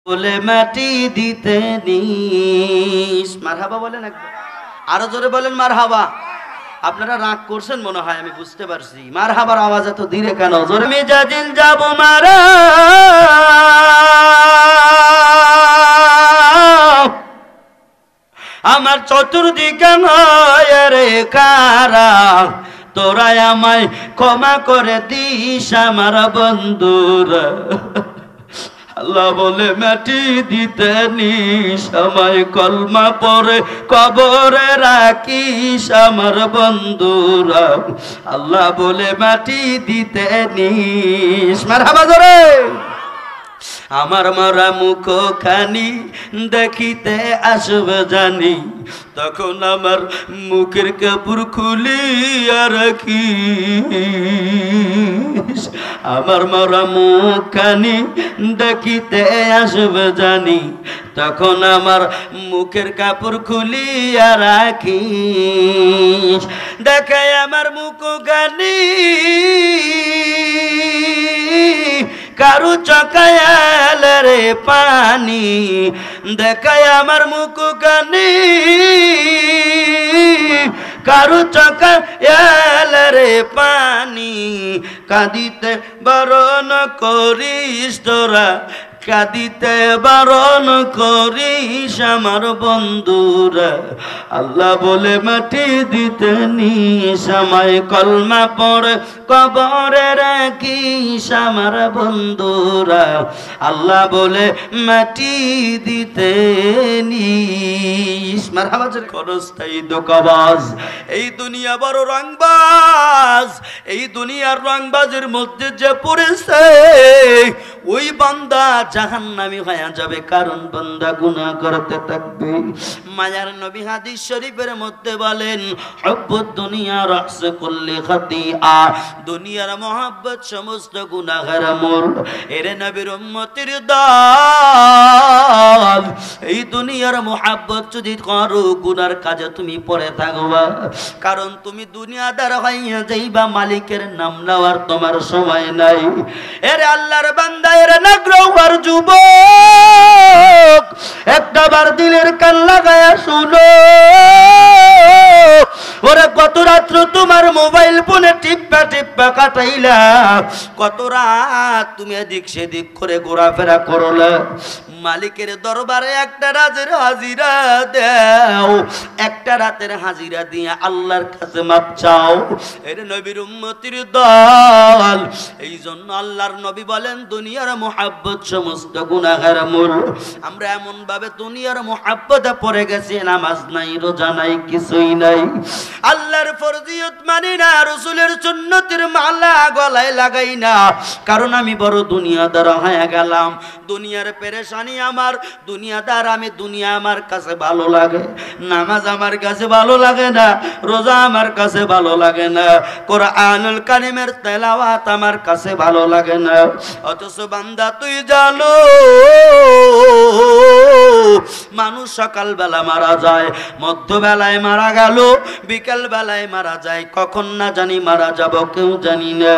বলে মাটি দিতে নিস। মারহাবা বলেন একবার, আরো জোরে বলেন মারহাবা। আপনারা রাগ করছেন মনে হয়, আমি বুঝতে পারছি। মারহাবার আওয়াজ এত ধীরে কেন? জোরে। মেজাজিল যাব মারা আমার চতুর্দিকে নয় রে কারা, তোরাই আমায় ক্ষমা করে দিস আমার বন্ধুরা। আল্লাহ বলে মাটি দিতে নিস, আমায় কলমা পরে কবরে রাখিস আমার বন্ধুরা। আল্লাহ বলে মাটি দিতে নিস। মারহাবা জোরে। আমার মরা মুখ খানি দেখিতে আসবে জানি, তখন আমার মুখের কাপড় খুলিয়া রাখিস। আমার মরা মুখ খানি দেখিতে আসবে জানি, তখন আমার মুখের কাপড় খুলিয়া রাখিস। দেখে আমার মুখ খানি কারু চকায়াল রে পানি, দেখায় আমার মুখ কানি কারু চকায়াল রে পানি। কাঁদিতে বারণ করিস তোরা, কাঁদিতে বারণ করিস আমার বন্ধুরা। আল্লাহ বলে মাটি দিতে নিস, আমায় কলমা পড়ে কবরে রাখিস আমার বন্ধুরা। আল্লাহ বলে মাটি দিতে নিস। মারহাবা জোরে। ক্ষণস্থায়ী ধোঁকাবাজ, এই দুনিয়া বড় রংবাজ। এই দুনিয়ার রংবাজের মধ্যে যে পড়েছে ওই বান্দা জাহান্নামী হয়ে যাবে, কারণ বান্দা গুনাহ করতে থাকবে। মায়ার নবী হাদিস শরীফের মধ্যে বলেন, হুব্বুদ দুনিয়া রাসে কুল্লি খাতিআ, দুনিয়ার মহব্বত সমস্ত গুনাহের মূল। এরে নবীর উম্মতের দল, এই দুনিয়ার মহব্বত যদি করো, গুনার কাজে তুমি পড়ে থাকবা। কারণ তুমি দুনিয়াদার হইয়া যাইবা, মালিকের নাম নেওয়ার তোমার সময় নাই। এরে আল্লাহর বান্দা, এরে নাগ্রওয়ার যুবক, একটা বার দিলের কান লাগায়া শুনো। ওরে কত রাত্র তোমার মোবাইল ফোনে টিপ্পা টিপ্পা কাটাইলা, কত রাত তুমি এদিক সেদিক করে ঘোরাফেরা করলা। মালিকের দরবারে একটা রাতের হাজিরা দাও, একটা রাতের হাজিরা দিয়ে আল্লাহর কাছে মাপ চাও। এর নবীর উম্মতির দল, এই জন্য আল্লাহর নবী বলেন, দুনিয়ার মুহাব্বত সমস্ত গুনাহের মূল। আমরা এমন ভাবে দুনিয়ার মুহাব্বতে পড়ে গেছি, নামাজ নাই, রোজা নাই, কিছুই নাই। আল্লাহর ফরজিয়ত মানি না, রাসূলের সুন্নতের মালা গলায় লাগাই না। কারণ আমি বড় দুনিয়াদার হয়ে গেলাম। দুনিয়ার পেরেশানি আমার, দুনিয়াদার আমি, দুনিয়া আমার কাছে ভালো লাগে। নামাজ আমার কাছে ভালো লাগে না, রোজা আমার কাছে ভালো লাগে না, কোরআনুল কারীমের তেলাওয়াত আমার কাছে ভালো লাগে না। অথচ বান্দা তুই জানো, মানুষ সকালবেলা মারা যায়, মধ্যবেলায় মারা গেল, বিকেল বেলায় মারা যায়, কখন না জানি মারা যাব কেউ জানি না।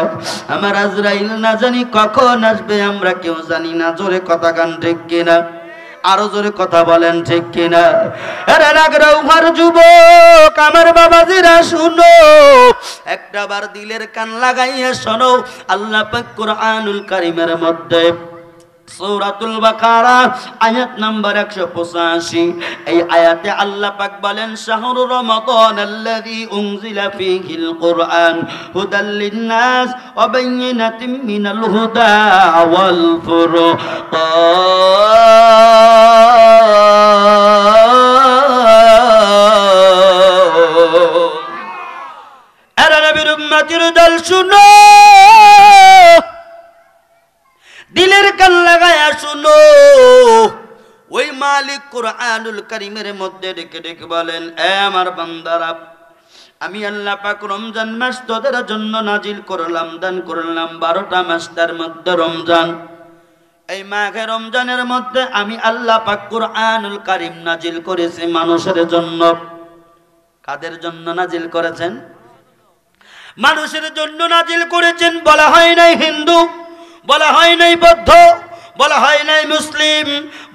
আমার আজরাইল না জানি কখন আসবে আমরা কেউ জানি না। জোরে কথা গান ঠিক কিনা? আরো জোরে কথা বলেন ঠিক কিনা? আরে নাগরৌহার যুবক, আমার বাবাজিরা শুনো, একটা বার দিলের কান লাগাইয়া শোনো। আল্লাহ পাক কোরআনুল কারীমের মধ্যে সূরাতুল বাকারা আয়াত নাম্বার 185, এই আয়াতে আল্লাহ পাক বলেন, শাহরু রমাদানাল্লাযী উনজিলা ফীহিল কুরআন হুদাল লিন-নাস ওয়া বায়িনাতিন মিনাল হুদা ওয়াল ফুরকান। আরে নবীর উম্মতের দল শুনো, দিলের কান লাগায়া শুনো। ওই মালিক কোরআনুল কারীমের মধ্যে ডেকে ডেকে বলেন, এ আমার বান্দারা, আমি আল্লাহ পাক রমজান মাস তোদের জন্য নাজিল করলাম, দান করলাম 12টা মাস, তার মধ্যে রমজান। এই মাঘে রমজানের মধ্যে আমি আল্লাহ পাক কোরআনুল কারীম নাজিল করেছি মানুষের জন্য। কাদের জন্য নাজিল করেছেন? মানুষের জন্য নাজিল করেছেন। বলা হয় নাই হিন্দু, বলা হয় নাই বৌদ্ধ, বলা হয় নাই মুসলিম,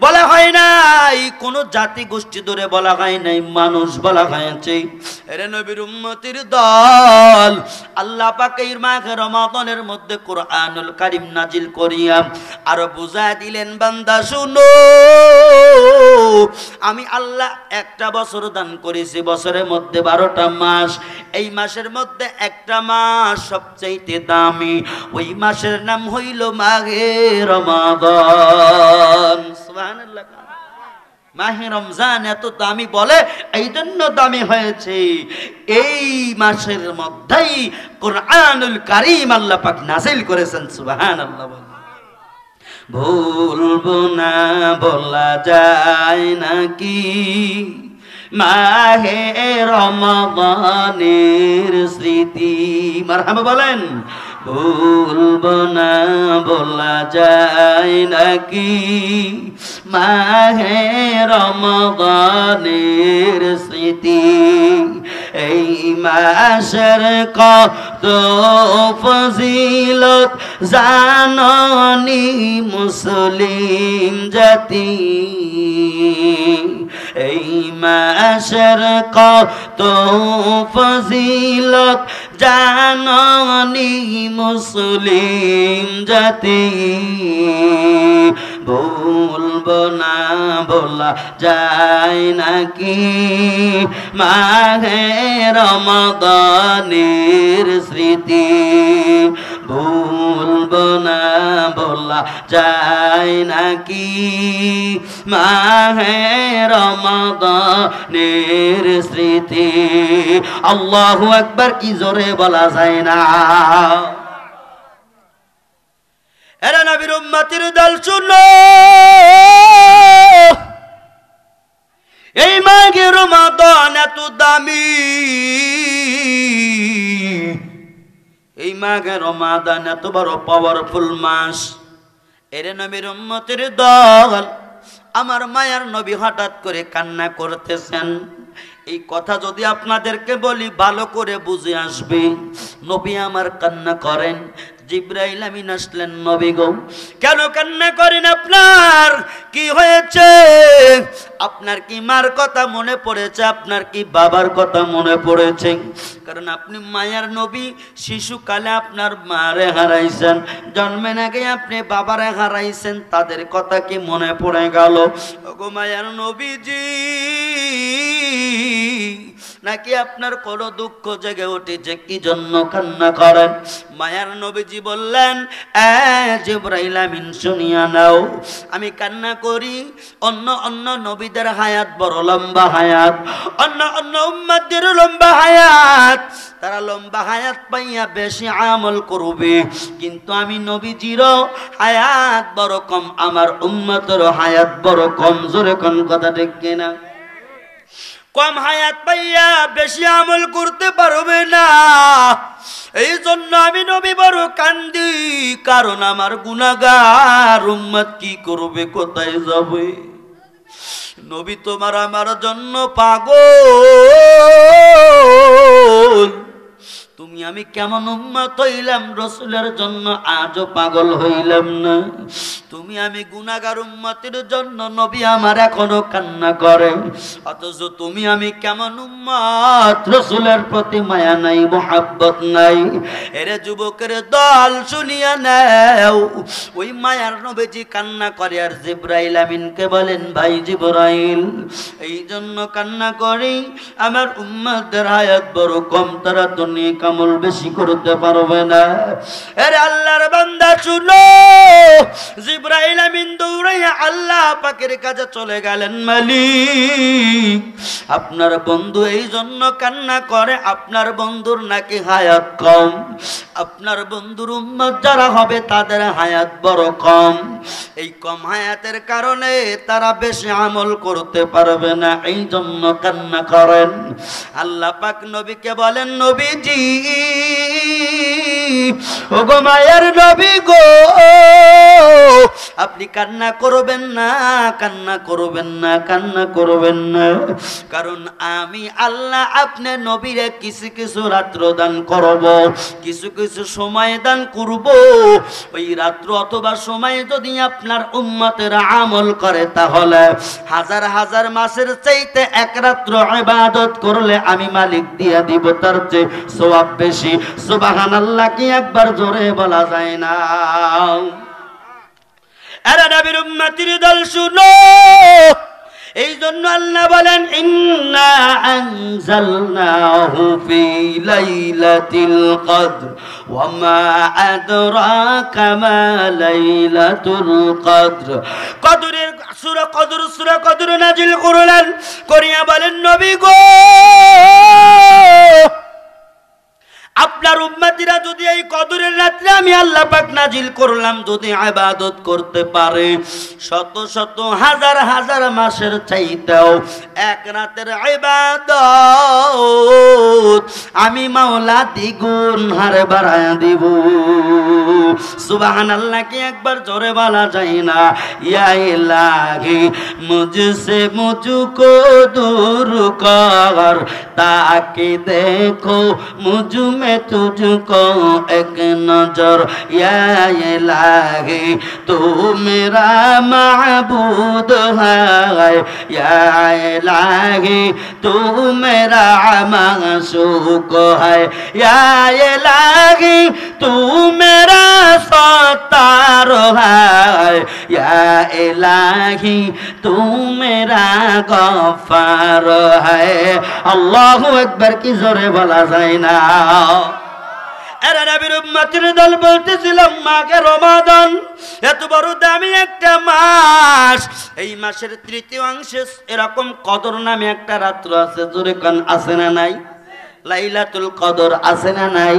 বলা হয় নাই কোন জাতি গোষ্ঠী ধরে বলা হয় নাই, মানুষ বলা হয়েছে। এরে নবীর উম্মতির দল, আল্লাহ পাক এই মাহে রমাদানের মধ্যে কোরআনুল কারীম নাজিল করিয়া আর বুঝায় দিলেন, বান্দা শুনো, আমি আল্লাহ একটা বছর দান করেছি, বছরের মধ্যে 12টা মাস। এই মাসের মধ্যে একটা মাস সবচেয়ে দামি, ওই মাসের নাম হইল মাহে রমাদান। সুবহানাল্লাহ। মাহে রমজান এত দামি বলে এই জন্য দামি হয়েছে, এই মাসের মধ্যেই কোরআনুল কারীম আল্লাহ পাক নাযিল করেছেন। সুবহানাল্লাহ। ভুলবো না বলা যায় নাকি মাহে রমাদানের স্মৃতি। মারহাবা বলেন। ভুলবো না বলা যায় নাকি মাহে রমাদানের স্মৃতি। এই মাসের কত ফজিলত জাননি মুসলিম জাতি। এই মাসের কত ফজিলত জাননি মুসলিম জাতি। ভুলবো না বলা যায় নাকি মাহে রমাদানের স্মৃতি। ভুলবো না বলা যায় নাকি মাহে রমাদানের স্মৃতি। আল্লাহু আকবার, কি জোরে বলা যায় না। এরা নবীর উম্মতের দল, শুনো, এই মাহে রমাদান এত দামি, এই মাহে রমাদান এত বড় পাওয়ারফুল মাস। এরে নবীর উম্মতের দল, আমার মায়ার নবী হঠাৎ করে কান্না করতেছেন। এই কথা যদি আপনাদেরকে বলি ভালো করে বুঝে আসবে। নবী আমার কান্না করেন। জিবরাইল আমিন আসলেন, নবী গো কেন কান্না করেন, আপনার কি হয়েছে? আপনার কি মার কথা মনে পড়েছে? আপনার কি বাবার কথা মনে পড়েছে? কারণ আপনি মায়ার নবী, শিশুকালে আপনার মারে হারাইছেন, জন্মের আগে আপনি বাবারে হারাইছেন, তাদের কথা কি মনে পড়ে গেল? ওগো মায়ার নবীজি, নাকি আপনার কোনো দুঃখ জেগে উঠেছে, কি জন্য কান্না করেন? মায়ার নবীজি বললেন, জিবরাইল আমিন শুনিয়া নাও, আমি কান্না করি অন্য অন্য নবীদের হায়াত বড় লম্বা হায়াত, অন্য অন্য উম্মতদের লম্বা হায়াত, তারা লম্বা হায়াত পাইয়া বেশি আমল করবে, কিন্তু আমি নবীজিরও হায়াত বড় কম, আমার উম্মতের হায়াত বড় কম। জোরে কোন কথা ঠিক কিনা? কম হায়াত পাইয়া বেশি আমল করতে পারবে না, এই জন্য আমি নবী বড় কান্দি, কারণ আমার গুনাহগার উম্মত কি করবে, কোথায় যাবে? নবী তোমার আমার জন্য পাগল, তুমি আমি কেমন উম্মত হইলাম রসুলের জন্য আজও পাগল হইলাম না? তুমি আমি গুনাহগার উম্মতের জন্য নবী আমার এখনো কান্না করে, অথচ তুমি আমি কেমন উম্মত, রসুলের প্রতি মায়া নাই, মোহাব্বত নাই। এরে যুবকের দল শুনিয়া নাও, ওই মায়ার নবীজি কান্না করে আর জিবরাইল আমিনকে বলেন, ভাই জিবরাইল, এই জন্য কান্না করি আমার উম্মতদের হায়াত বড় কম, তারা তো নেক আমল বেশি করতে পারবে না। আরে আল্লাহর বান্দা শুনো, জিবরাইল আমিন দৌড়াইয়া আল্লাহ পাকের কাছে চলে গেলেন, মালিক আপনার বন্ধু এই জন্য কান্না করে, আপনার বন্ধুর নাকি হায়াত কম, আপনার বন্ধুর উম্মত যারা হবে তাদের হায়াত বড় কম, এই কম হায়াতের কারণে তারা বেশি আমল করতে পারবে না, এই জন্য কান্না করেন। আল্লাহ পাক নবীকে বলেন, নবীজি ওগো মায়ের নবী গো, আপনি কান্না করবেন না, কান্না করবেন না, কান্না করবেন না, কারণ আমি আল্লাহ আপনার নবীরে কিছু কিছু রাত্র দান করব, কিছু কিছু সময় দান করব। ওই রাত্র অথবা সময় যদি আপনার উম্মতের আমল করে, তাহলে হাজার হাজার মাসের চাইতে এক রাত্র ইবাদত করলে আমি মালিক দিয়া দিব তার চেয়ে সওয়াব বেশি। সুবহানাল্লাহ কি একবার জোরে বলা যায় না? আরে নবীর উম্মতির দল শুনো, এই জন্য আল্লাহ বলেন ইন্না আনজালনাহু ফি লাইলাতিল কদর ওয়া মা আদরাকা মা লাইলাতুল কদর। কদরের সূরা কদর নাজিল করলেন করিয়া বলেন নবী গো, আপনার উম্মতিরা যদি এই কদরের রাত্রে আমি আল্লাহ পাক নাজিল করলাম যদি ইবাদত করতে পারে, শত শত হাজার হাজার মাসের চাইতেও এক রাতের ইবাদত আমি মাওলা দ্বিগুণ হারে বাড়ায়া দিব। সুবহানাল্লাহ কি একবার জোরে বলা যায় না? ইয়া ইলাহি মুঝসে মুঝকো দূর কর, তাকে দেখো মুঝ में तुझको एक नजर, या इलाही तू मेरा माबूद है, या इलाही तू मेरा माशूक है, या इलाही तू मेरा सत्तार है, या इलाही तू मेरा गफ्फार है। अल्लाहु अकबर की जोरे बोला যায় না? এরা নবীর উম্মতের দল বলতেছিলাম মাঘে রমাদান এত বড় দামি একটা মাস, এই মাসের তৃতীয় অংশে এরকম কদর নামে একটা রাত্র আছে, জোরে কান আছে না নাই? লাইলাতুল কদর আছে না নাই?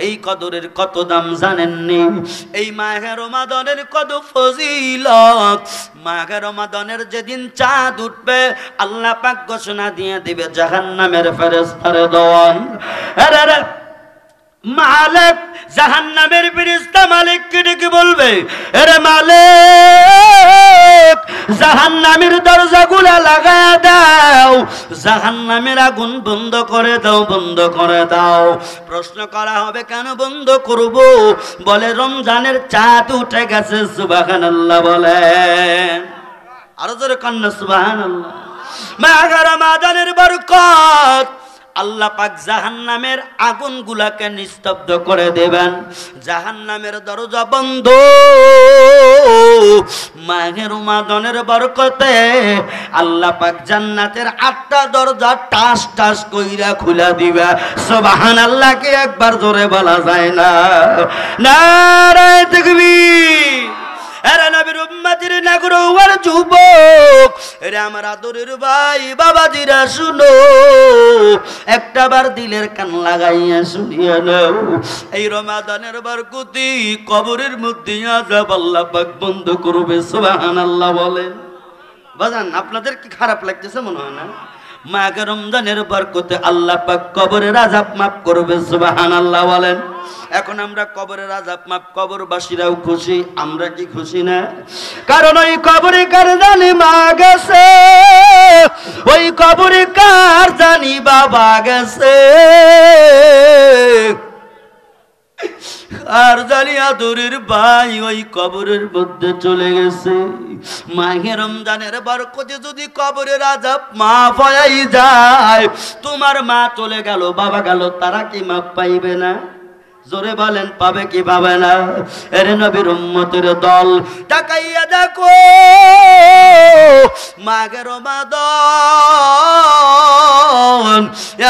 এই কদরের কত দাম জানেননি? এই মাহে রমাদানের কত ফজিলত। মাহে রমাদানের যেদিন চাঁদ উঠবে আল্লাহ পাক ঘোষণা দিয়ে দিবে জাহান্নামের ফেরেশতারে দওয়ান, আরে মালিক জাহান্নামের ফেরেশতা মালিককে ডেকে বলবে, আরে মালিক জাহান্নামের দরজাগুলো লাগায়া দাও, জাহান্নামের আগুন বন্ধ করে দাও, বন্ধ করে দাও। প্রশ্ন করা হবে কেন বন্ধ করব? বলে রমজানের চাঁদ উঠে গেছে। সুবহানাল্লাহ বলেন, আরো জোরে কান্না সুবহানাল্লাহ। মাহে রমাদানের বরকত আল্লাহ পাক জাহান্নামের আগুনগুলাকে নিস্তব্ধ করে দেবেন, জাহান্নামের দরজা বন্ধ। মাহে রমাদানের বরকতে আল্লাহ পাক জান্নাতের 8টা দরজা টাস টাস কইরা খুলে দিবে। সুবহানাল্লাহ কি একবার জোরে বলা যায় না? নারে তাকবীর। এরা নবীর উম্মতের নাগরওয়ার যুবক, এরা আমার আদরের ভাই বাবাজিরা শুনো, একটা বার দিলের কান লাগাইয়া শুনিয়া নাও। এই রমাদানের বরকতি কবরের মধ্যে আযাব আল্লাহ পাক বন্ধ করবে। সুবহানাল্লাহ বলেন। বাজান আপনাদের কি খারাপ লাগতেছে মনে হয় না? মাঘে রমজানের বরকতে আল্লাহ পাক কবরের আযাব মাফ করবে। সুবহানাল্লাহ বলেন। এখন আমরা কবরের আযাব মাফ, কবরবাসীরাও খুশি, আমরা কি খুশি না? কারণ ওই কবরে কার জানি মা গেছে, ওই কবরে কার জানি বাবা গেছে, আর জানি আদরের ভাই ওই কবরের মধ্যে চলে গেছে। মাহে রমজানের বরকতে যদি কবরের আযাব মাফ হয়ে যায়, তোমার মা চলে গেল, বাবা গেল, তারা কি মাফ পাইবে না? জোরে বলেন, পাবে কি পাবে না? এর নবীর উম্মতের দল তাকাইয়া দেখো, মাঘে রমাদান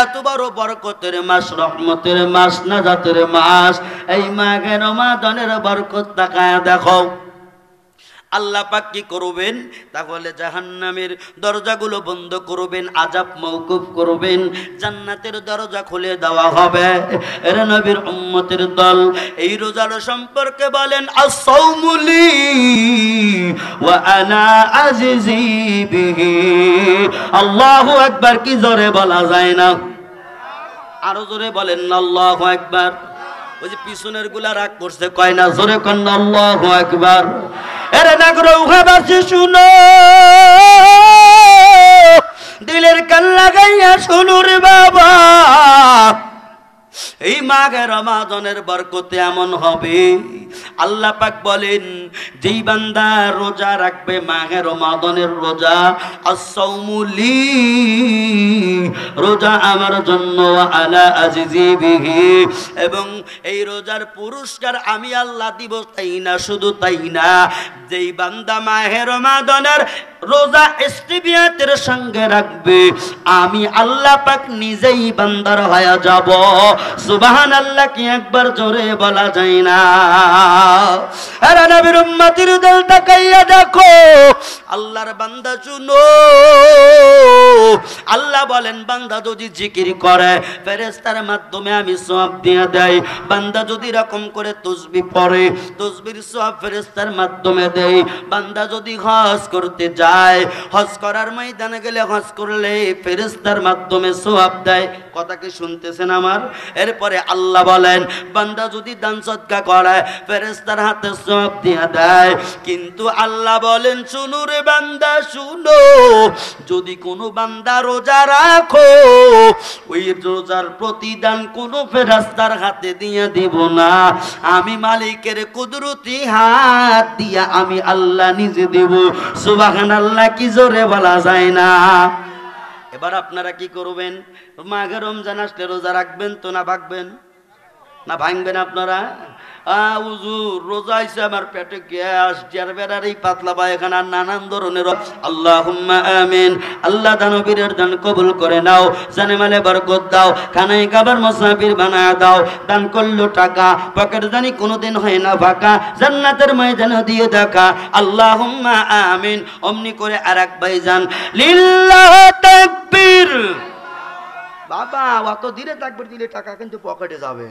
এত বড় বরকতের মাস, রহমতের মাস, নাজাতের মাস। এই মাঘে রমাদানের বরকত তাকায়া দেখো। আল্লাহ পাক কি করবেন? তাহলে জাহান্নামের দরজাগুলো বন্ধ করবেন, আযাব মওকুফ করবেন, জান্নাতের দরজা খুলে দেওয়া হবে। এর নবীর উম্মতের দল এই রোজার সম্পর্কে বলেন আস-সাওমুলি ওয়া আনা আজিজি বিহি। আল্লাহু আকবার কি জোরে বলা যায় না? আরো জোরে বলেন আল্লাহু আকবার। ওই যে পিছনের গুলা রাগ করছে, কয় না জোরে কন্না আল্লাহু আকবার। এরে নাগর উহাবাসী শুনো, দিলের কান লাগাইয়া শুনো রে বাবা, এই মাঘে রমাদানের বরকতে এমন হবে, আল্লাহ পাক বলেন যেই বান্দা রোজা রাখবে মাঘে রমাদানের রোজা, as-সাওমুলি, রোজা আমার জন্য, আলা আজিজি বিহি, এবং এই রোজার পুরস্কার আমি আল্লাহ দিব। তাই না, শুধু তাই না, যেই বান্দা মাঘে রমাদানের রোজা ইস্তিবিয়াতের সঙ্গে রাখবে, আমি আল্লাহ পাক নিজেই বান্দার হয়ে যাব। সুবহানাল্লাহ কি একবার জোরে বলা যায় না? আরে নবীর উম্মতির দিল তাকাইয়া দেখো, আল্লাহর বান্দা শুনো, আল্লাহ বলেন বান্দা যদি জিকির করে ফেরেশতার মাধ্যমে আমি সওয়াব দিয়ে দেই, বান্দা যদি এরকম করে তাসবিহ পড়ে তাসবিহর সওয়াব ফেরেশতার মাধ্যমে দেই, বান্দা যদি হজ করতে যায় হজ করার ময়দানে গেলে হজ করলে ফেরেশতার মাধ্যমে সওয়াব দেয়। কথা কি শুনতেছেন আমার? এরপরে আল্লাহ বলেন বান্দা যদি দান সদকা করে ফেরেশতার হাতে সওয়াব দিয়ে দেয়। কিন্তু আল্লাহ বলেন শুনো রে বান্দা শুনো, যদি কোনো বান্দা রোজা রাখো ওই রোজার প্রতিদান কোনো ফেরেশতার হাতে দিয়ে দিব না, আমি মালিকের কুদরতি হাত দিয়া আমি আল্লাহ নিজে দেব। সুবহানাল্লাহ কি জোরে বলা যায় না? এবার আপনারা কি করবেন? মাঘে রমজান আসলে রোজা রাখবেন তো না ভাগবেন না ভাঙবেন আপনারা? হুজুর রোজা আইছে আমার পেটে গ্যাস, জারবেরার এই পাতলা পায়খানা, নানান ধরনের। আল্লাহুম্মা আমিন। আল্লাহ দানবীরের দান কবুল করে নাও, জানে মালে বরকত দাও, খানায় খাবার মুসাফির বানায় দাও। দান করলো টাকা, পকেট জানি কোনোদিন হয় না ফাঁকা, জান্নাতের ময়দানে দিয়ে দেখা। আল্লাহুম্মা আমিন। অমনি করে আরেক ভাইজান লিল্লাহু তাকবীর। বাবা অত ধীরে তাকবীর দিলে টাকা কিন্তু পকেটে যাবে,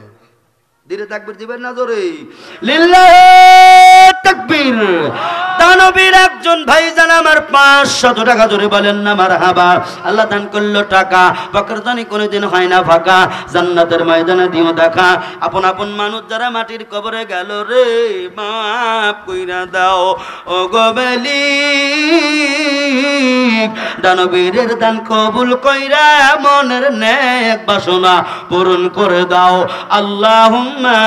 ধীরে তাকবীর দিবেন না, জোরে লিল্লাহু তাকবীর। দানবীর একজন ভাইজান আমার 500 টাকা, জোরে বলেন না মারহাবা। আল্লাহ দান করলো টাকা, পকেট জানি কোনোদিন হয় না ফাঁকা, জান্নাতের ময়দানে দিও দেখা। আপন আপন মানুষ যারা মাটির কবরে গেল রে, মাফ কইরা দাও ও গো মালিক, দানবীরের দান কবুল কইরা মনের নেক বাসনা পূরণ করে দাও। আল্লাহুম্মা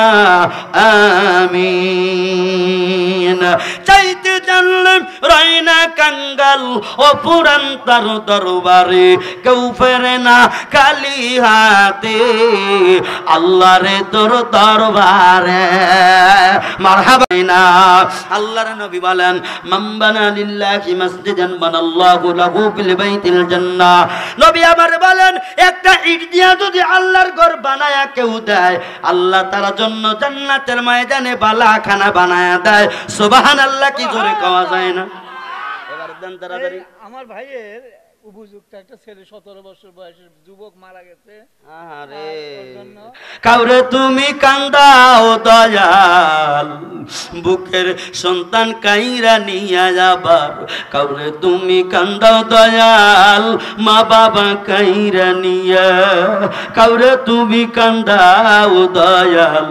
আমিন। চাইতে জানলাম রাইনা কাঙ্গাল ও পুরান তার দরবারে, কেউ ফেরে না খালি হাতে আল্লাহরে তোর দরবারে। মারহাবা না। আল্লাহর নবী বলেন মান বানা লিল্লাহি মাসজিদান বানাল্লাহু লাহু ফিল বাইতিল জান্নাহ। নবী আমার বলেন একটা ইট দিয়া যদি আল্লাহর ঘর বানায়া কেউ দেয়, আল্লাহ তার জন্য জান্নাতের ময়দানে বালাখানা বানায়া দেয়। সুবহানাল্লাহ কি জোরে কওয়া যায় না? এবার দেন তাড়াতাড়ি। আমার ভাইয়ের উপযুক্ত একটা ছেলে 17 বছর বয়সের যুবক মারা গেছে। আরে কাউরে তুমি কান্দাও দয়াল, বুকের সন্তান কাইরা নিয়া যাবার। কাউরে তুমি কান্দাও দয়াল, মা বাবা কাইরা নিয়া। কাউরে তুমি কান্দাও দয়াল,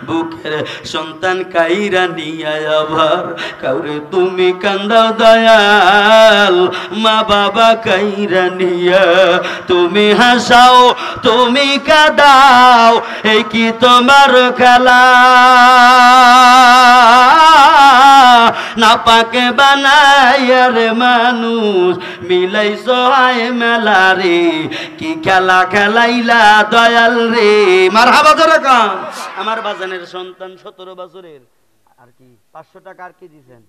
বুকের সন্তান কাইরা নিয়া যাবার। কাউরে তুমি কান্দাও দয়াল, মা বাবা কাইরা নিয়া। তুমি হাসাও তুমি কাঁদাও, এই কি তোমার খেলা? না পাকে বানাইয়া রে মানুষ মিলাইছ আয় মেলা রে, কি খেলা খেলাইলা দয়াল রে। মারহাবা জোরে কান। আমার বাজানের সন্তান 17 বছরের, আর কি 500 টাকা আর কি দিবেন?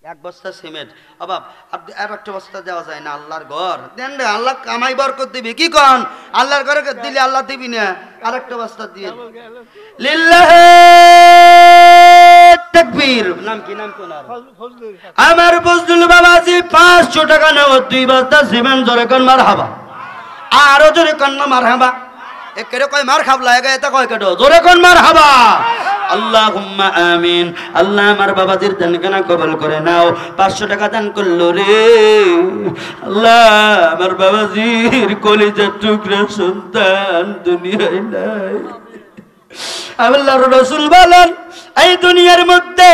এক বস্তা সিমেন্ট। অবাব আপনি আর একটা বস্তা দেওয়া যায় না? আল্লাহর ঘর দেন রে, আল্লাহ কামাই বরকত দিবি। কি কন? আল্লাহর ঘরে দিলে আল্লাহ দিবি না? আর একটা বস্তা দিয়ে লিল্লাহি তাকবীর। নাম কি? নাম কোন? আমার ফজলুল বাবাজি 500 টাকা নাও, 2 বস্তা সিমেন্ট। জোরে কোন মারহাবা? আরো জোরে কোন না মারহাবা? একেরে কয় মার খাবলা, একা এটা কয় কেটো? জোরে কোন মারহাবা? আল্লাহুম্মা আমিন। আল্লাহ আমার বাবাজির দানখানা কবুল করে নাও। 500 টাকা দান করলো রে আল্লাহ, আমার বাবাজির কলিজার টুকরা সন্তান দুনিয়ায় নাই। আল্লাহর রাসূল বলেন এই দুনিয়ার মধ্যে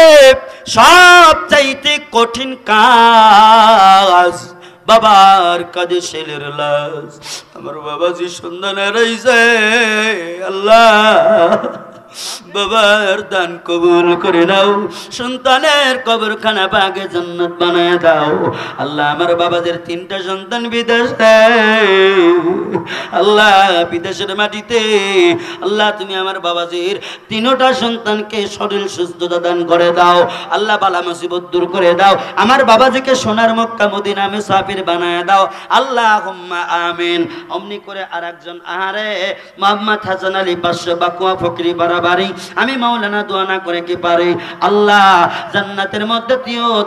সবচাইতে কঠিন কাজ বাবার কাজে ছেলের লাশ। আমার বাবাজি সন্তানের রইছে আল্লাহ, বাবার দান কবুল করে নাও, সন্তানের কবরখানা পাকে জান্নাত বানায় দাও। আল্লাহ আমার বাবাদের 3টা সন্তান বিদেশে, আল্লাহ বিদেশের মাটিতে আল্লাহ তুমি আমার বাবাজির 3টা সন্তানকে শরীর সুস্থতা দান করে দাও। আল্লাহ বালা মুসিবত দূর করে দাও। আমার বাবাজিকে সোনার মক্কা মদিনা মুসাফির বানায় দাও। আল্লাহুম্মা আমিন। অমনি করে আরেকজন আহারে মোহাম্মদ হাসান আলী 500 বাকুয়া ফকরি বাড়াবাড়ি। আমি মাওলানা দোয়া না করে কি পারি? আল্লাহ জান্নাতের মধ্যে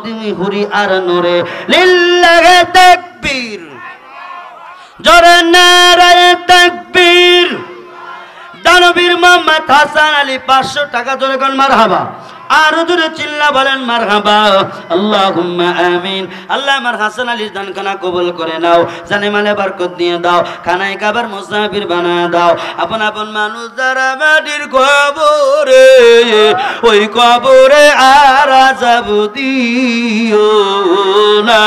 তুমি হুরি আর নূরে লিল্লাহি তাকবীর, জোরে নারায়ে তাকবীর। দানবীর মোহাম্মদ হাসান আলী 500 টাকা জোরে কোন মারহাবা, আর জোরে চিল্লা বলেন মারহাবা। আল্লাহুম্মা আমিন। আল্লাহ আমার হাসান আলীর দানখানা কবুল করে নাও, জানে মালে বরকত দিয়ে দাও, খানায় কাবার মুসাফির বানায় দাও। আপন আপন মানুষ যারা মাটির কবরে, ওই কবরে আর আযাব দিও না।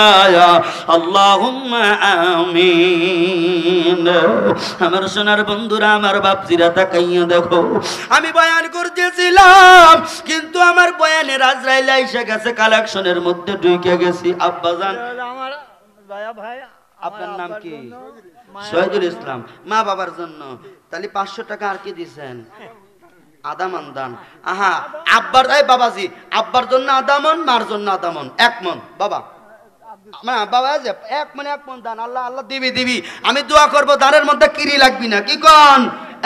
আল্লাহুম্মা আমিন। আমার সোনার বন্ধুরা, আমার বাপজিরা তাকাইয়া দেখো, আমি বয়ান করতেছিলাম কিন্তু আমার বয়ানের আজরাইল এসে গেছে, কালেকশনের মধ্যে ঢুকে গেছি। আব্বাজান আমার দয়া ভাই, আপনার নাম কি? শহীদুল ইসলাম। মা বাবার জন্য তাহলে 500 টাকা আর কি দিছেন? আদামন দান। আহা আব্বার, এই বাবাজি আব্বার জন্য আদামন, মার জন্য আদামন, 1 মন বাবা, বাবা যে 1 মন দান। আল্লাহ আল্লাহ দিবি দিবি, আমি দোয়া করবো দানের মধ্যে কিরি লাগবি না। কি কন?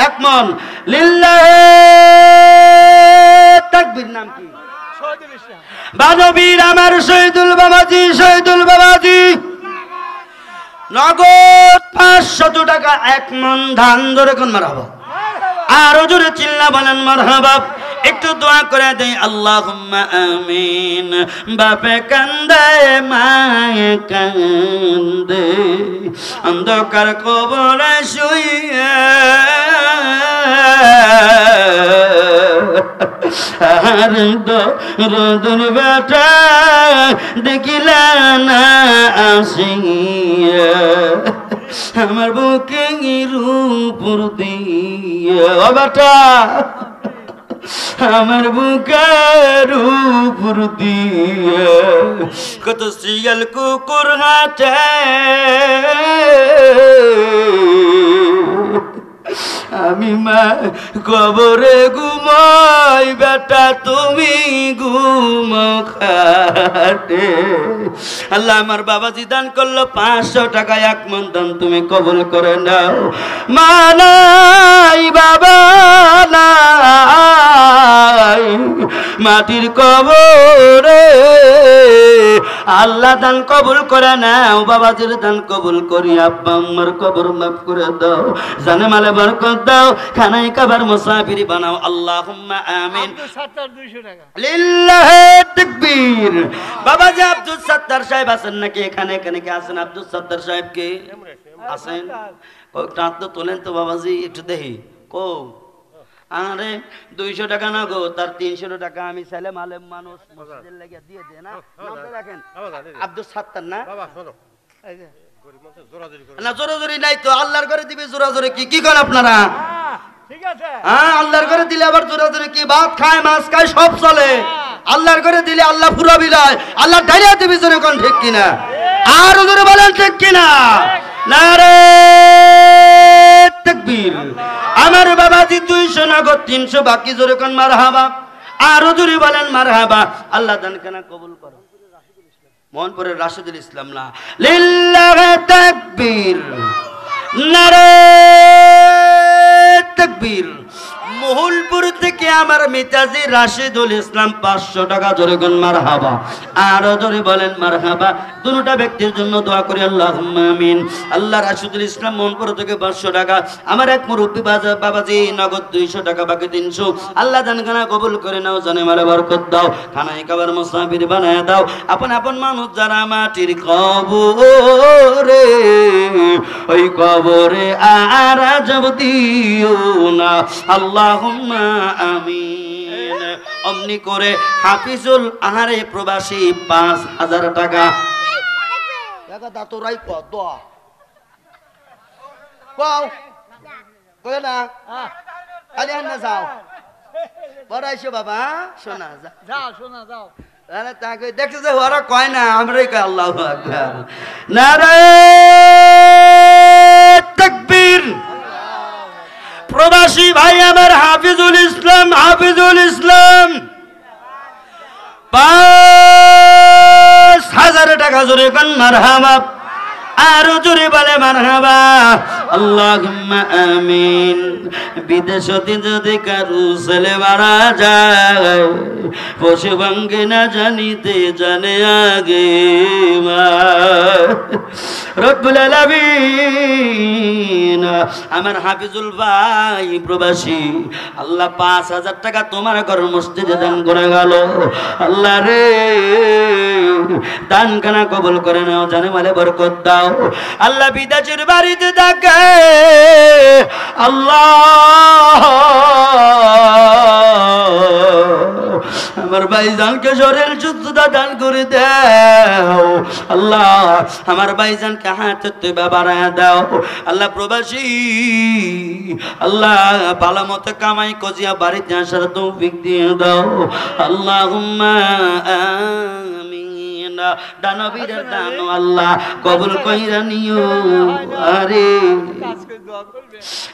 1 মন। লিল্লাহি তাকবীর। নাম কি? শহীদুল ইসলাম। বানবীর আমার শহীদুল বাবাজি, শহীদুল বাবাজি নগদ 500 টাকা 1 মন ধান। ধরে কোন মারহাবা, আরো জোরে চিল্লা বলেন মারহাবা। একটু দোয়া করে দেই। আল্লাহুম্মা আমিন। বাপে কান্দে মায়ে কান্দে, অন্ধকার কবরে শুইয়া আর রোদুর বেটা দেখিলা না আসিয়া, আমার বুকে রূপুর দিয়ে ও বেটা, আমার বুকের উপর দিয়ে কত শিয়াল কুকুর হাঁটে, আমি মা কবরে ঘুমাই, বেটা তুমি ঘুমো খাটে। আল্লাহ আমার বাবাজি দান করলো 500 টাকা 1 মন দান, তুমি কবুল করে নাও। মা নাই বাবা নাই, মাটির কবরে আল্লাহ দান কবুল করে নাও। বাবাজির দান কবুল করি, আব্বা আম্মার কবর মাফ করে দাও, জানে মালে বরকত দাও, খানায় কাবার মুসাফিরি বানাও। আল্লাহুম্মা আমিন। আব্দুল সাত্তার 200 টাকা। লিল্লাহি তাকবীর। বাবাজি আব্দুল সাত্তার সাহেব আছেন নাকি এখানে? এখানে কি আছেন আব্দুল সাত্তার সাহেব? কে আছেন? টান তো তোলেন তো বাবাজি, একটু দেখি। কো আরে 200 টাকা না গো, তার 300 টাকা আমি ছেলে মালেম মানুষ মসজিদের লাগি দিয়ে দেয় না। নামটা দেখেন আব্দুল সাত্তার না? এই যে না জোরাজোরি নাই তো, আল্লাহর ঘরে দিবে জোরাজোরি কি? কি করেন আপনারা? ঠিক আছে। হ্যাঁ আল্লাহর ঘরে দিলে আবার জোরাজোরি কি? ভাত খায় মাছ খায় সব চলে। আল্লাহর ঘরে দিলে আল্লাহ পুরা বিলায়, আল্লাহ ডাইরিয়া দিবি জোরে কোন, ঠিক কিনা? আর জোরে বলেন ঠিক কিনা? নারে তাকবীর। আমার বাবাজি 200 নগদ 300 বাকি, জোরে কোন মারহাবা। আর জোরে বলেন মারহাবা। আল্লাহ দানখানা কবুল করো। মোহনপুরের রাশিদুল ইসলাম না। লিল্লাহি তাকবীর, নারে তাকবীর, মহুলপুর থেকে আমার মিতাজি রাশিদুল ইসলাম 500 টাকা, জোরে কোন মারহাবা, আরো জোরে বলেন মারহাবা। দুটো ব্যক্তির জন্য দোয়া করি আল্লাহুম্মা আমিন। আল্লাহ রাশিদুল ইসলাম মনপুর থেকে 500 টাকা, আমার এক মুরব্বী বাবাজি নগদ 200 টাকা, বাকি 300। আল্লাহ দানখানা কবুল করে নাও, জানে মালে বরকত দাও, খানায় খাবার মুসাফির বানায় দাও। আপন আপন মানুষ যারা মাটির কবরে, ওই কবরে আরাজব দিও না, আল্লাহুম্মা আমিন। অমনি করে হাফিজুল আহারে প্রবাসী 5000 টাকা। তোরাই দোয়া কও কই না আলি আন্না যাও পড়াইছো বাবা, শোনা যাও শোনা যাও। আরে তাকে দেখছো যে ওরা কয় না, আমরাই কই আল্লাহু আকবার। নারে তাকবীর। প্রবাসী ভাই আমার হাফিজুল ইসলাম, হাফিজুল ইসলাম 5000 টাকা, জোরে কোন মারহাবা, আরো জোরে বলে মারহাবা, আল্লাহুম্মা আমিন। বিদেশতে যদি কারু ছেলে মারা যায়, পশু ভাঙ্গে না জানিতে জানে আগে মা। রব্বুল আলামিন আমার হাফিজুল ভাই প্রবাসী, আল্লাহ 5000 টাকা তোমার ঘর মসজিদে দান করে গেল। আল্লাহ রে দান কানা কবুল করে নাও, জানে মালে বরকত দাও। আল্লাহ বিদেশের বাড়িতে থাকে আল্লাহ আমার ভাইজানকে শরীর সুস্থতা দান করে দাও। আল্লাহ আমার ভাইজানকে হাতে বাড়ায় দাও। আল্লাহ প্রবাসী আল্লাহ ভালো মতো কামাই কজিয়া বাড়িতে আসার তৌফিক দিয়ে দাও। আল্লাহুম্মা আমিন। দানবীরের দান আল্লাহ কবুল কইরা নিও। আরে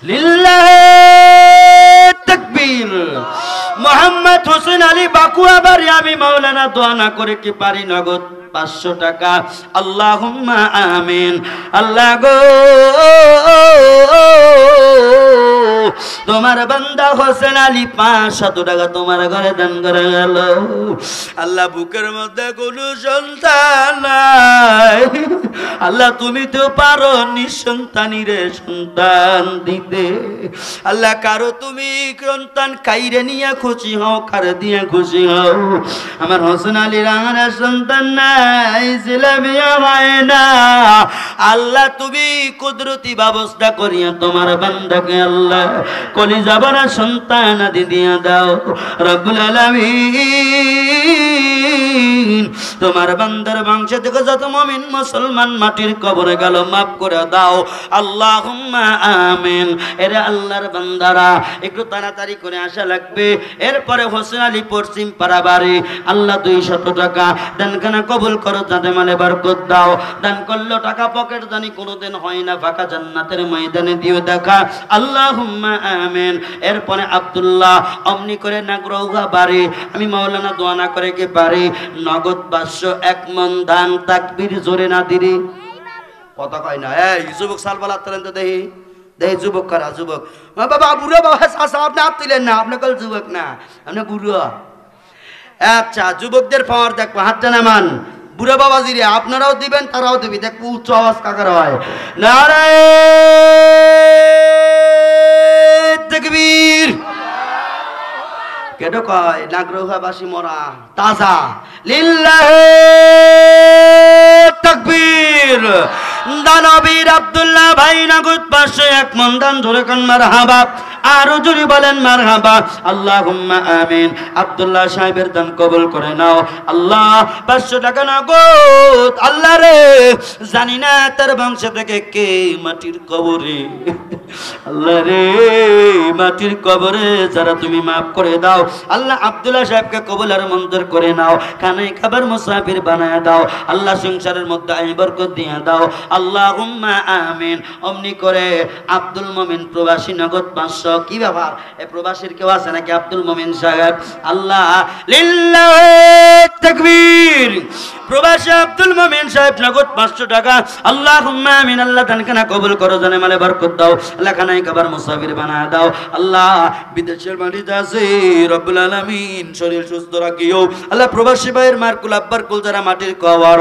লিল্লাহি তাকবীর। মোহাম্মদ হোসেন আলী বাকুয়া বাড়ি, আমি মাওলানা দোয়া না করে কি পারি নগদ 500 টাকা। আল্লাহুম্মা আমিন। আল্লাহ গো তোমার বান্দা হোসেন আলী 500 টাকা তোমার ঘরে দান করে গেল। আল্লাহ বুকের মধ্যে কোনো সন্তান নাই, আল্লাহ তুমি তো পারো নিঃসন্তানীরে সন্তান দিতে। আল্লাহ কারো তুমি সন্তান কাইরে নিয়ে খুশি হও, কারে দিয়ে খুশি হও। আমার হোসেন আলীর আর সন্তান নাই, ছেলে মেয়ে হয় না। আল্লাহ তুমি কুদরতি ব্যবস্থা করিয়া তোমার বান্দাকে আল্লাহ কলিজা ভরা সন্তান আদি দিয়া দাও। রব্বুল আলামিন তোমার বান্দার বংশ থেকে যত মুমিন মুসলমান মাটির কবরে গেল মাফ করে দাও। আল্লাহুম্মা আমিন। এরে আল্লাহর বান্দারা একটু তাড়াতাড়ি করে আসা লাগবে। এরপরে হোসেন আলী পশ্চিম পাড়া বাড়ি, আল্লাহ 200 টাকা দানখানা কবুল করো, যাতে মানে বরকত দাও। দান করলো টাকা পকেট জানি কোনোদিন হয় না, ফাঁকা জান্নাতের ময়দানে দিও দেখা। আল্লাহুম্মা আমিন। এরপরে আব্দুল্লাহ অমনি করে নাগরৌহা বাড়ি, আমি মাওলানা দোয়া না করে কি পারি নগদ 501 মন ধান। তাকবীর জোরে না দিরি কথা কয় না। এই যুবক সালবালা তরেন তো দেখি দেখি যুবক কারা যুবক বাবা বুড়ো বাবা চাচা আপনি হাত তুলেন না, আপনি কল যুবক না, আপনি বুড়ো। আচ্ছা যুবকদের পাওয়ার দেখবো, হাতটা নামান। বুড়ো বাবাজি রে আপনারাও দিবেন তারাও দিবি, দেখবো উচ্চ আওয়াজ কাকার হয়। নারায়ে তাকবীর। কেটো কয় নাগরৌহাবাসী মরা তাজা। লিল্লাহি তাকবীর। দানবীর আব্দুল্লাহ ভাই নগদ 501 মন দান, ধরে কান মারহাবা, আরো জোরে বলেন মারহাবা। আল্লাহুম্মা আমিন। আব্দুল্লাহ সাহেবের দান কবুল করে নাও। আল্লাহ 500 টাকা নগদ। আল্লাহ রে জানি না তার বংশ থেকে কে মাটির কবরে, আল্লাহ রে মাটির কবরে যারা তুমি মাফ করে দাও। আল্লাহ আব্দুল্লাহ সাহেবকে কবুল আর মঞ্জুর করে নাও, খানায় খাবার মুসাফির বানায় দাও। আল্লাহ সংসারের মধ্যে আয় বরকত দিয়ে দাও। আল্লাহুম্মা আমিন। অমনি করে আব্দুল মুমিন প্রবাসী নগদ 500। কি ব্যাপার এ প্রবাসীর কেউ আছে নাকি আব্দুল মুমিন সাহেব? আল্লাহ লিল্লাহি তাকবীর। প্রবাসী আব্দুল মুমিন সাহেব নগদ 500 টাকা। আল্লাহুম্মা আমিন। আল্লাহ দানখানা কবুল করো, জানে মালে বরকত দাও, আল্লাহ খানায় কাবার মুসাফির বানায় দাও। আল্লাহ বিদেশের মাটিতে আছে রব্বুল আলামিন শরীর সুস্থ রাখিও। আল্লাহ প্রবাসী ভাইয়ের মার কুল আব্বার কুল যারা মাটির কবর,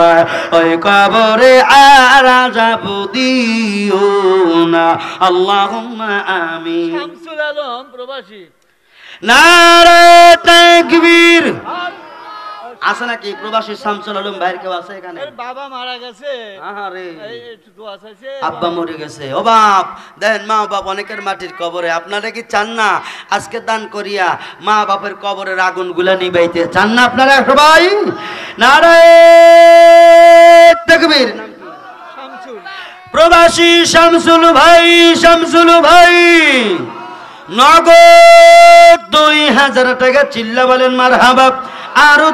ওই কবরে আর যাব দিও না। আল্লাহুম্মা আমিন। শামসুল আলম প্রবাসী। নারে তাকবীর। আছে নাকি প্রবাসী শামসুল আলম ভাইয়ের কেউ আছে এখানে? বাবা মারা গেছে, আহারে একটু দোয়া চাইছে। আব্বা মরে গেছে। ও বাপ, দেন মা বাপ অনেকের মাটির কবরে, আপনারা কি চান না আজকে দান করিয়া মা বাপের কবরের আগুন গুলা নিবাইতে চান না আপনারা সবাই? নারে তাকবীর। শামসুল প্রবাসী শামসুল ভাই, শামসুল ভাই নগদ 2000 টাকা। চিল্লা বলেন মারহাবা। আরো